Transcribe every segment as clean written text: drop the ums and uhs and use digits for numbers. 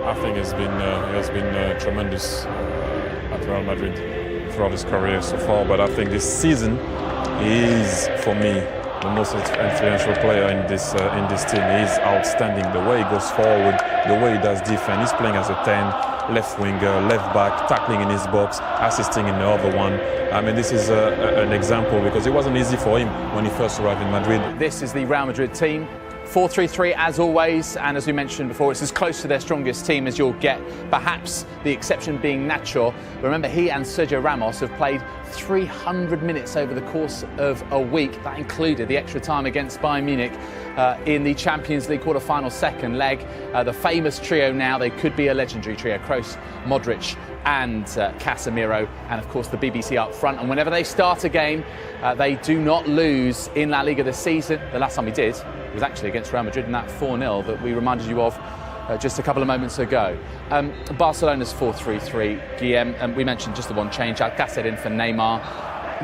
I think he has been tremendous at Real Madrid throughout his career so far. But I think this season he is, for me, the most influential player in this team. He's outstanding. The way he goes forward, the way he does defense. He's playing as a 10, left winger, left back, tackling in his box, assisting in the other one. I mean, this is an example because it wasn't easy for him when he first arrived in Madrid. This is the Real Madrid team. 4-3-3 as always, and as we mentioned before, it's as close to their strongest team as you'll get, perhaps the exception being Nacho. Remember, he and Sergio Ramos have played 300 minutes over the course of a week. That included the extra time against Bayern Munich in the Champions League quarter-final second leg. The famous trio now, they could be a legendary trio, Kroos, Modric and Casemiro, and of course the BBC up front. And whenever they start a game, they do not lose in La Liga this season. The last time we did was actually against Real Madrid in that 4-0 that we reminded you of just a couple of moments ago. Barcelona's 4-3-3, Guillem, and we mentioned just the one change, Alcácer in for Neymar.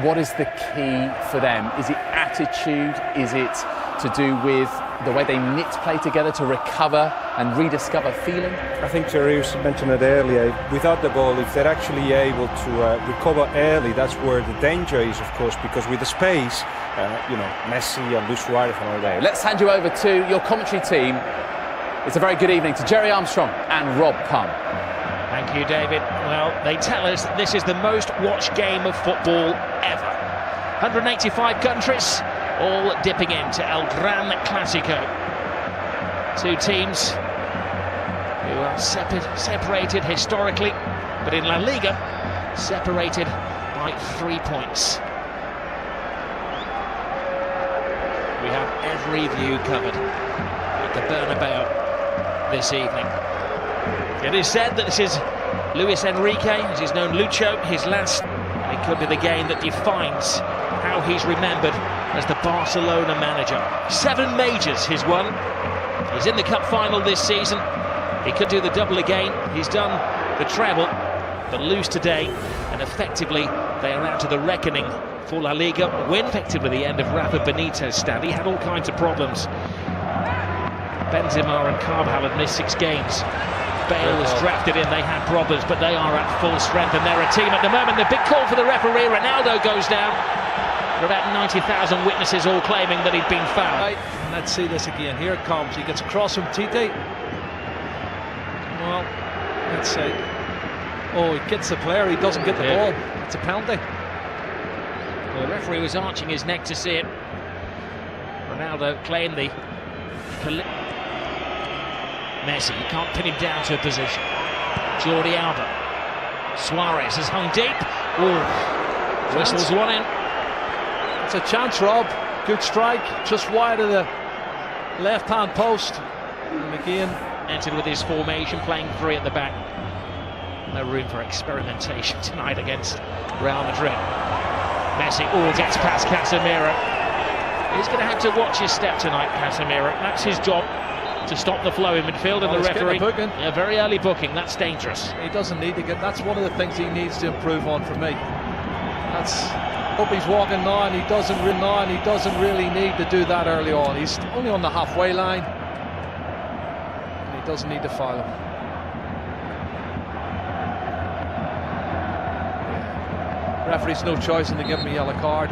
What is the key for them? Is it attitude? Is it to do with the way they knit play together to recover and rediscover feeling? I think Jerry's mentioned it earlier. Without the ball, if they're actually able to recover early, that's where the danger is, of course, because with the space, Messi and Luis Suarez and all that. Let's hand you over to your commentary team. It's a very good evening to Jerry Armstrong and Rob Pum. Thank you, David. Well, they tell us that this is the most watched game of football ever. 185 countries, all dipping into El Gran Clásico. Two teams who are separated historically, but in La Liga, separated by 3 points. We have every view covered at the Bernabeu this evening. It is said that this is Luis Enrique, as he's known Lucho, his last. It could be the game that defines how he's remembered as the Barcelona manager. 7 majors he's won. He's in the cup final this season. He could do the double again. He's done the treble, but lose today, and effectively they are out to the reckoning for La Liga. Win effectively the end of Rafa Benitez's stand. He had all kinds of problems. Benzema and Carvajal had missed 6 games. Bale was drafted in, they had problems, but they are at full strength and they're a team at the moment. The big call for the referee, Ronaldo goes down. There are about 90,000 witnesses all claiming that he'd been fouled. Right. Let's see this again. Here it comes. He gets across from Tite. Well, let's say, oh, he gets the player, he doesn't get the ball. It's a penalty. The referee was arching his neck to see it. Ronaldo claimed the... Messi, you can't pin him down to a position. Jordi Alba. Suarez has hung deep. Ooh. Whistles one in. It's a chance, Rob. Good strike, just wide of the left-hand post. And again, entered with his formation, playing 3 at the back. No room for experimentation tonight against Real Madrid. Messi gets past Casemiro. He's going to have to watch his step tonight, Casemiro. That's his job, to stop the flow in midfield, and the referee. A very early booking, that's dangerous. He doesn't need to get. That's one of the things he needs to improve on for me. That's up. He's walking now, and he doesn't really need to do that early on. He's only on the halfway line, and he doesn't need to foul him. Referee's no choice in to give him a yellow card.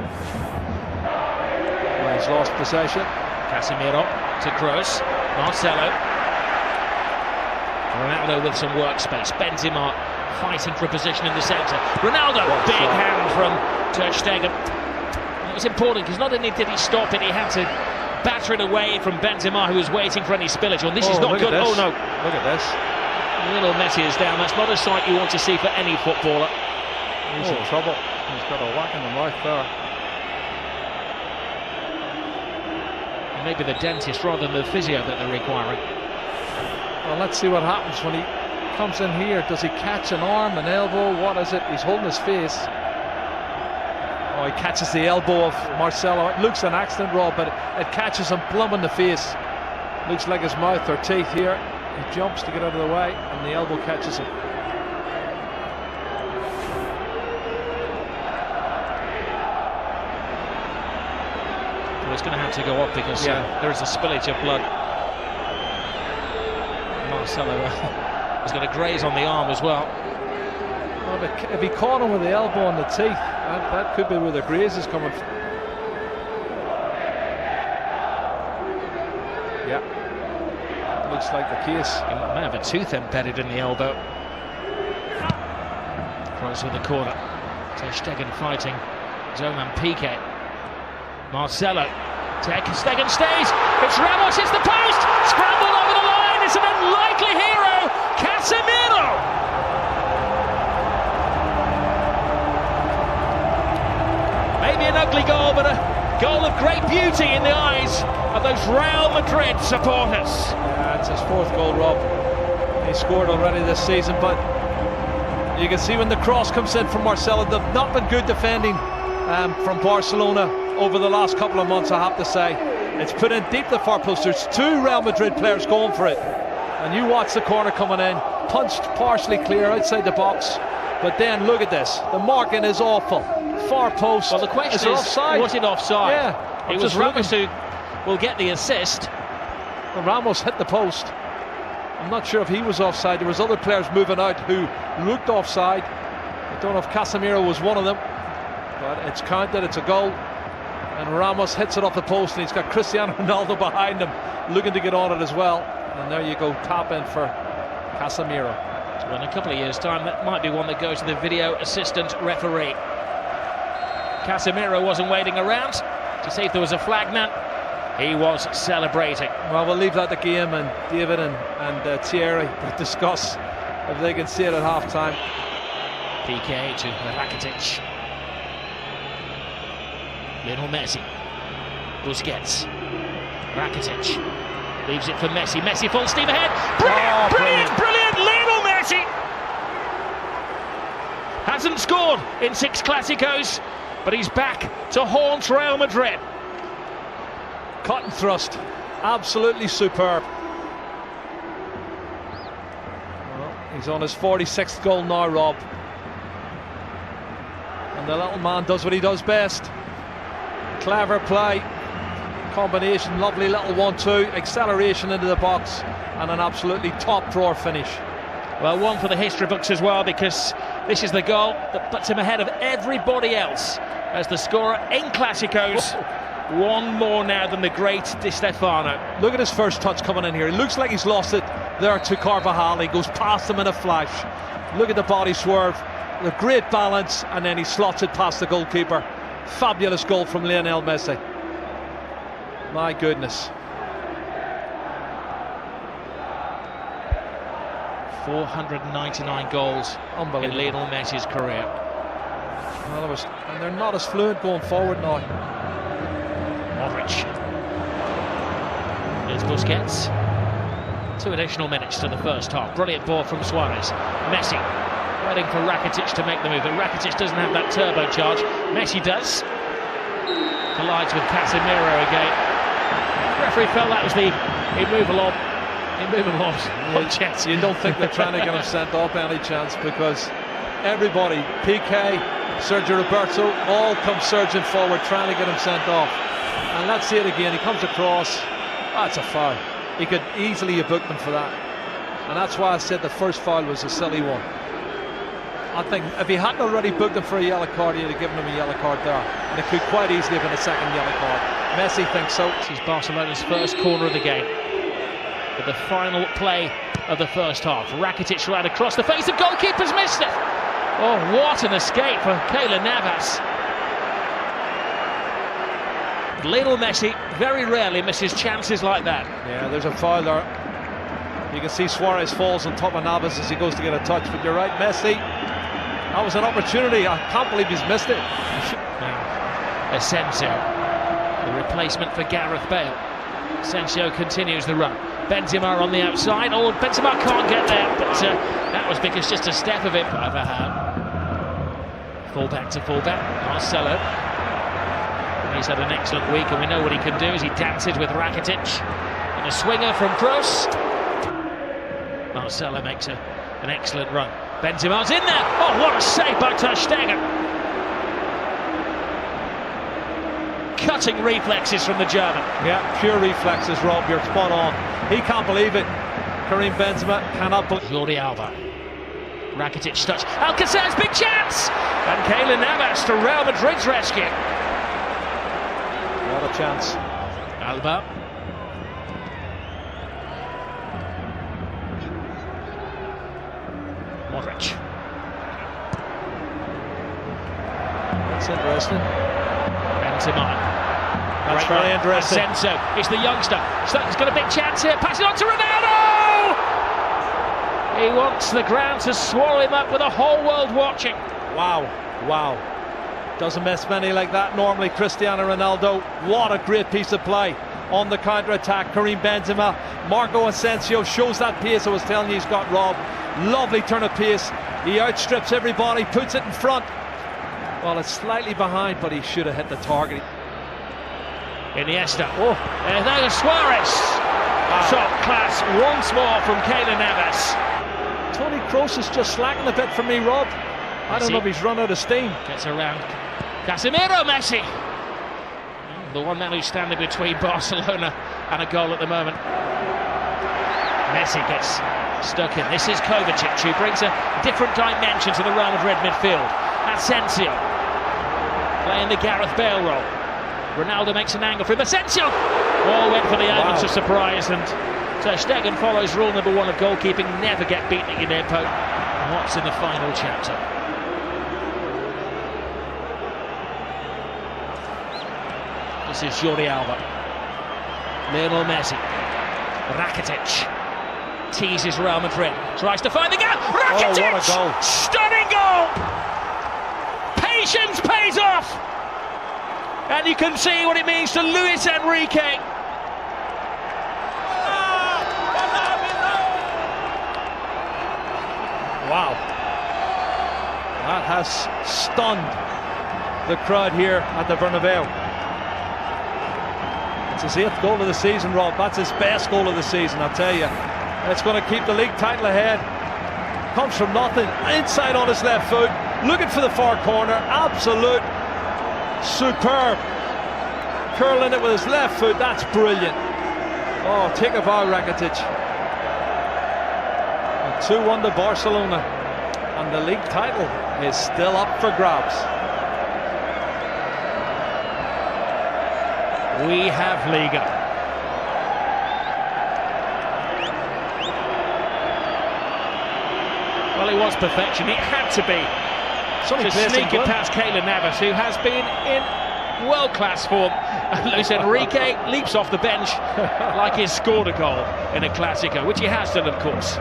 Well, he's lost possession. Casemiro to Kroos. Marcelo. Ronaldo with some workspace. Benzema fighting for a position in the centre. Ronaldo, big hand from Ter Stegen. It was important because not only did he stop it, he had to batter it away from Benzema, who was waiting for any spillage. This is not good. Oh no! Look at this. Little Messi is down. That's not a sight you want to see for any footballer. He's in trouble. He's got a whack in the mouth there. Maybe the dentist rather than the physio that they're requiring. Well, let's see what happens when he comes in here. Does he catch an arm, an elbow? What is it? He's holding his face. Oh, he catches the elbow of Marcelo. It looks an accident, Rob, but it catches him plumb in the face. Looks like his mouth or teeth here. He jumps to get out of the way, and the elbow catches him. It's going to have to go up because there is a spillage of blood. Marcelo He's got a graze on the arm as well. Oh, but if he caught him with the elbow on the teeth, that could be where the graze is coming from. Yeah, looks like the case. He might have a tooth embedded in the elbow. Cross with the corner. Ter Stegen fighting his own man Piqué. Marcelo. Ter Stegen stays. It's Ramos, it's the post. Scrambled over the line. It's an unlikely hero. Casemiro. Maybe an ugly goal, but a goal of great beauty in the eyes of those Real Madrid supporters. Yeah, it's his 4th goal, Rob. He scored already this season, but you can see when the cross comes in from Marcelo, they've not been good defending from Barcelona over the last couple of months, I have to say. It's put in deep the far post. There's 2 Real Madrid players going for it. And you watch the corner coming in, punched partially clear outside the box. But then look at this, the marking is awful. Far post. Well, the question is offside? was it offside? Yeah. It was Ramos who will get the assist. Well, Ramos hit the post. I'm not sure if he was offside. There was other players moving out who looked offside. I don't know if Casemiro was one of them. But it's counted, it's a goal. And Ramos hits it off the post, and he's got Cristiano Ronaldo behind him looking to get on it as well. And there you go, tap in for Casemiro. So in a couple of years' time, that might be one that goes to the video assistant referee. Casemiro wasn't waiting around to see if there was a flag now. He was celebrating. Well, we'll leave that to game, and David and Thierry to discuss if they can see it at half-time. Piqué to Rakitic. Lionel Messi. Busquets. Rakitic. Leaves it for Messi. Messi full steam ahead. Brilliant! Lionel Messi! Hasn't scored in 6 Clásicos, but he's back to haunt Real Madrid. Cut and thrust. Absolutely superb. Well, he's on his 46th goal now, Rob. And the little man does what he does best. Clever play, combination, lovely little 1-2, acceleration into the box, and an absolutely top drawer finish. Well, one for the history books as well, because this is the goal that puts him ahead of everybody else as the scorer in Clásicos. One more now than the great Di Stefano. Look at his first touch coming in here. It looks like he's lost it there to Carvajal. He goes past him in a flash. Look at the body swerve, the great balance, and then he slots it past the goalkeeper. Fabulous goal from Lionel Messi. My goodness. 499 goals in Lionel Messi's career. Well, and they're not as fluent going forward now. Modric. Here's Busquets. 2 additional minutes to the first half. Brilliant ball from Suarez. Messi waiting for Rakitic to make the move, but Rakitic doesn't have that turbocharge. Messi does. Collides with Casemiro again. The referee felt that was the immovable object. You don't think they're trying to get him sent off any chance, because everybody, Piqué, Sergio Roberto, all come surging forward trying to get him sent off. And let's see it again. He comes across. That's a foul. He could easily have booked him for that. And that's why I said the first foul was a silly one. I think if he hadn't already booked him for a yellow card, he'd have given him a yellow card there. And it could quite easily have been a second yellow card. Messi thinks so. This is Barcelona's first corner of the game. But the final play of the first half. Rakitic right across the face of goalkeepers, missed it. Oh, what an escape for Keylor Navas. Lionel Messi very rarely misses chances like that. Yeah, there's a foul there. You can see Suarez falls on top of Navas as he goes to get a touch, but you're right, Messi. That was an opportunity. I can't believe he's missed it. Asensio, the replacement for Gareth Bale. Asensio continues the run. Benzema on the outside. Oh, Benzema can't get there, but that was because just a step of it. Fullback to fullback. Marcelo. He's had an excellent week, and we know what he can do as he dances with Rakitic. And a swinger from Kroos. Marcelo makes an excellent run. Benzema's in there. Oh, what a save by Ter Stegen. Cutting reflexes from the German. Yeah, pure reflexes, Rob. You're spot on. He can't believe it. Karim Benzema cannot believe. Jordi Alba. Rakitic touch. Alcacer's big chance! And Keylor Navas to Real Madrid's rescue. What a chance. Alba. Modric. That's interesting. Benzema. That's very interesting. Asensio, it's the youngster. He's got a big chance here. Pass it on to Ronaldo! He wants the ground to swallow him up with the whole world watching. Wow, wow. Doesn't miss many like that normally. Cristiano Ronaldo, what a great piece of play on the counter-attack. Karim Benzema, Marco Asensio shows that pace I was telling you he's got, Rob. Lovely turn of pace. He outstrips everybody, puts it in front. Well, it's slightly behind, but he should have hit the target. Iniesta. Oh, there's Suarez. Top class once more from Keylor Navas. Toni Kroos is just slacking a bit for me, Rob. I don't know if he's run out of steam. Gets around Casemiro. Messi, the one man who's standing between Barcelona and a goal at the moment. Messi gets stuck in. This is Kovacic, who brings a different dimension to the Real Madrid midfield. Asensio playing the Gareth Bale role. Ronaldo makes an angle for him. Asensio! All went for the elements of surprise, and Ter Stegen follows rule number 1 of goalkeeping: never get beaten at your near post. And what's in the final chapter? This is Jordi Alba. Lionel Messi. Rakitic teases Real Madrid. Tries to find the gap. Rakitic! Oh, what a goal. Stunning goal! Patience pays off! And you can see what it means to Luis Enrique. Wow. That has stunned the crowd here at the Bernabeu. It's his 8th goal of the season, Rob. That's his best goal of the season, I'll tell you. It's going to keep the league title ahead. Comes from nothing, inside on his left foot, looking for the far corner. Absolute superb. Curling it with his left foot, that's brilliant. Oh, take a bow, Rakitic. 2-1 to Barcelona, and the league title is still up for grabs. We have Liga. Well, it was perfection. It had to be. To sneak it past Keylor Navas, who has been in world-class form. Luis Enrique leaps off the bench like he's scored a goal in a Clásico, which he has done, of course.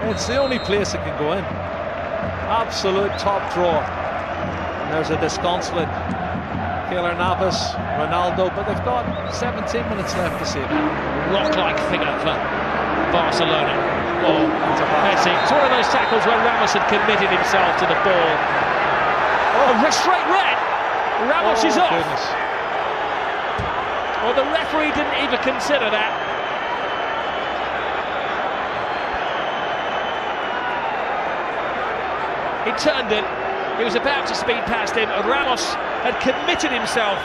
It's the only place it can go in. Absolute top drawer. And there's a disconsolate Keylor Navas, Ronaldo, but they've got 17 minutes left to see it. Rock-like figure for Barcelona. Oh, Messi. It's one of those tackles where Ramos had committed himself to the ball. Oh, straight red. Ramos is off. Goodness. Well, the referee didn't even consider that. He turned it. He was about to speed past him. Ramos had committed himself.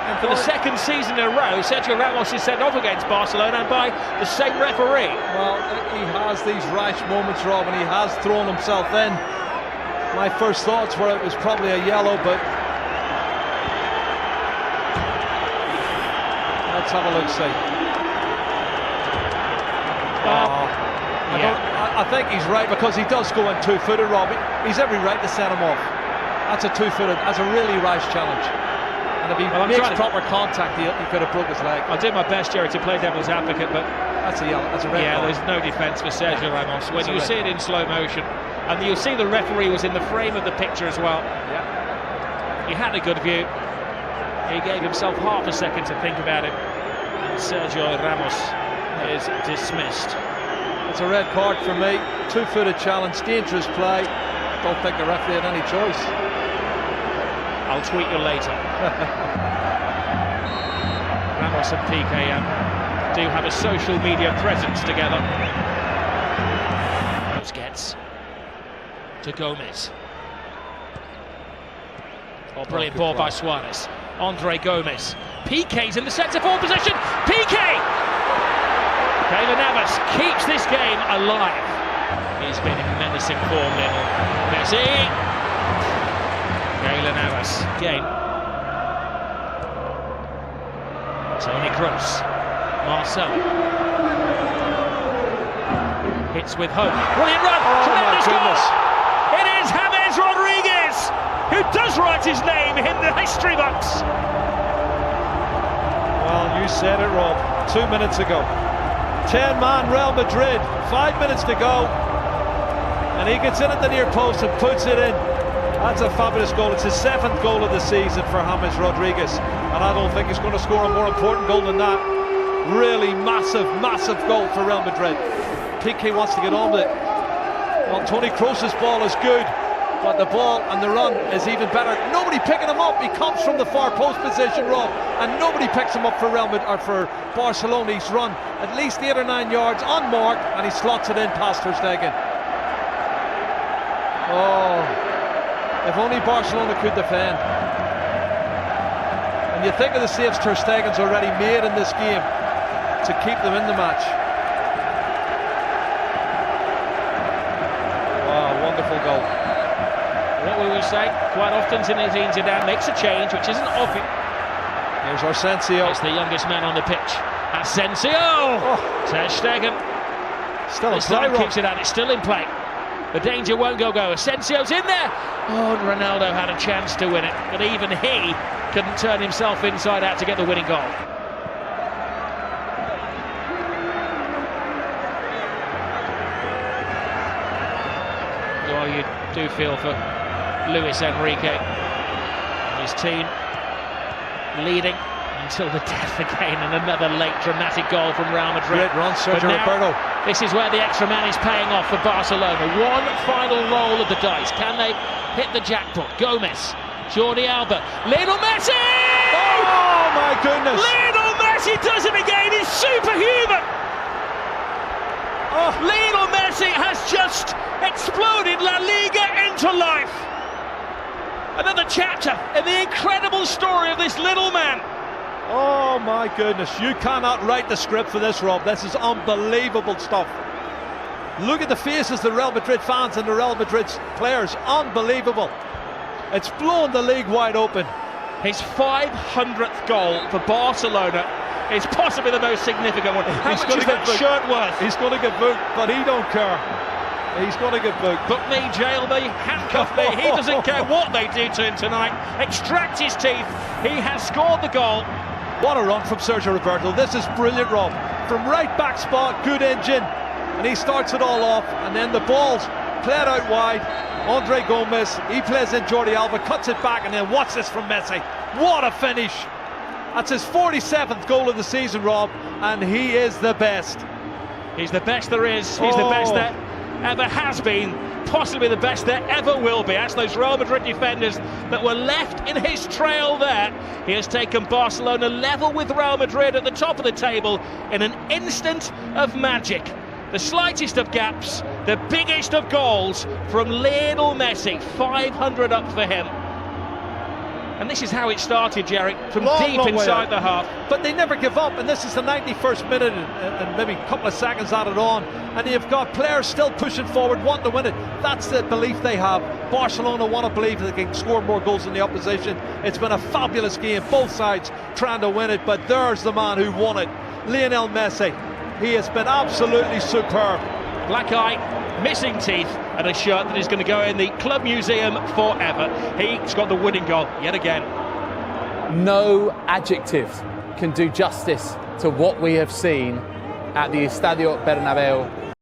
And for the second season in a row, Sergio Ramos is sent off against Barcelona by the same referee. Well, he has these rash moments, Rob, and he has thrown himself in. My first thoughts were it was probably a yellow, but let's have a look, see. I think he's right, because he does go in two-footed, Rob. He's every right to send him off. That's a two-footed, that's a really rash challenge. And if he makes proper contact, he could have broke his leg. I'll do my best, Jerry, to play devil's advocate, but that's a yellow, that's a red card. There's no defence for Sergio Ramos. When you see it in slow motion, and you'll see the referee was in the frame of the picture as well. Yeah. He had a good view. He gave himself half a second to think about it. And Sergio Ramos is dismissed. It's a red card for me. Two-footed challenge, dangerous play. Don't think the referee had any choice. I'll tweet you later. Ramos and Piqué do have a social media presence together. Busquets to Gomez. Oh, brilliant ball by Suarez. Andre Gomez. Piqué's in the centre forward position. Piqué! Keylor Navas keeps this game alive. He's been in menacing form, Lionel Messi. Keylor Navas again. Toni Kroos. Marcelo. Hits with hope. Brilliant run. Tremendous goal. It is James Rodriguez who does write his name in the history books. Well, you said it, Rob. 2 minutes ago. 10-man Real Madrid. 5 minutes to go. And he gets in at the near post and puts it in. That's a fabulous goal. It's his 7th goal of the season for James Rodriguez. And I don't think he's going to score a more important goal than that. Really massive, massive goal for Real Madrid. Piqué wants to get on with it. Well, Toni Kroos' ball is good, but the ball and the run is even better. Nobody picking him up. He comes from the far post position, Rob, and nobody picks him up for Real Madrid or for Barcelona. He's run at least 8 or 9 yards unmarked, and he slots it in past Ter Stegen. Oh, if only Barcelona could defend. And you think of the saves Ter Stegen's already made in this game to keep them in the match. Wonderful goal. What we will say quite often, Zinedine Zidane makes a change which isn't obvious. Here's Asensio. It's the youngest man on the pitch. Asensio! Ter Stegen. Still in This play, time keeps it out. It's still in play. The danger won't go. Asensio's in there. Oh, and Ronaldo had a chance to win it, but even he couldn't turn himself inside out to get the winning goal. Oh, you do feel for Luis Enrique and his team, leading until the death again, and another late dramatic goal from Real Madrid. Great run, Sergio Roberto. This is where the extra man is paying off for Barcelona. One final roll of the dice. Can they hit the jackpot? Gomez, Jordi Alba, Lionel Messi! Oh my goodness! Lionel Messi does it again. He's superhuman. Lionel Messi has just exploded La Liga into life. Another chapter in the incredible story of this little man. Oh my goodness, you cannot write the script for this, Rob. This is unbelievable stuff. Look at the faces of the Real Madrid fans and the Real Madrid players. Unbelievable. It's blown the league wide open. His 500th goal for Barcelona is possibly the most significant one. How much is that shirt worth? He's going to get booked, but he don't care. He's going to get booked. Book me, jail me, handcuff me. He doesn't care what they do to him tonight. Extract his teeth. He has scored the goal. What a run from Sergio Roberto. This is brilliant, Rob. From right back spot, good engine. And he starts it all off. And then the ball's played out wide. Andre Gomez, he plays in Jordi Alba, cuts it back, and then watch this from Messi. What a finish. That's his 47th goal of the season, Rob. And he is the best. He's the best there is. He's the best there ever has been. Possibly the best there ever will be. That's those Real Madrid defenders that were left in his trail there. He has taken Barcelona level with Real Madrid at the top of the table in an instant of magic. The slightest of gaps, the biggest of goals from Lionel Messi. 500 up for him. And this is how it started, Jerry, from deep inside the half. But they never give up, and this is the 91st minute and maybe a couple of seconds added on, and you've got players still pushing forward, wanting to win it. That's the belief they have. Barcelona want to believe that they can score more goals than the opposition. It's been a fabulous game, both sides trying to win it, but there's the man who won it, Lionel Messi. He has been absolutely superb. Black eye, missing teeth, and a shirt that is going to go in the club museum forever. He's got the winning goal yet again. No adjective can do justice to what we have seen at the Estadio Bernabeu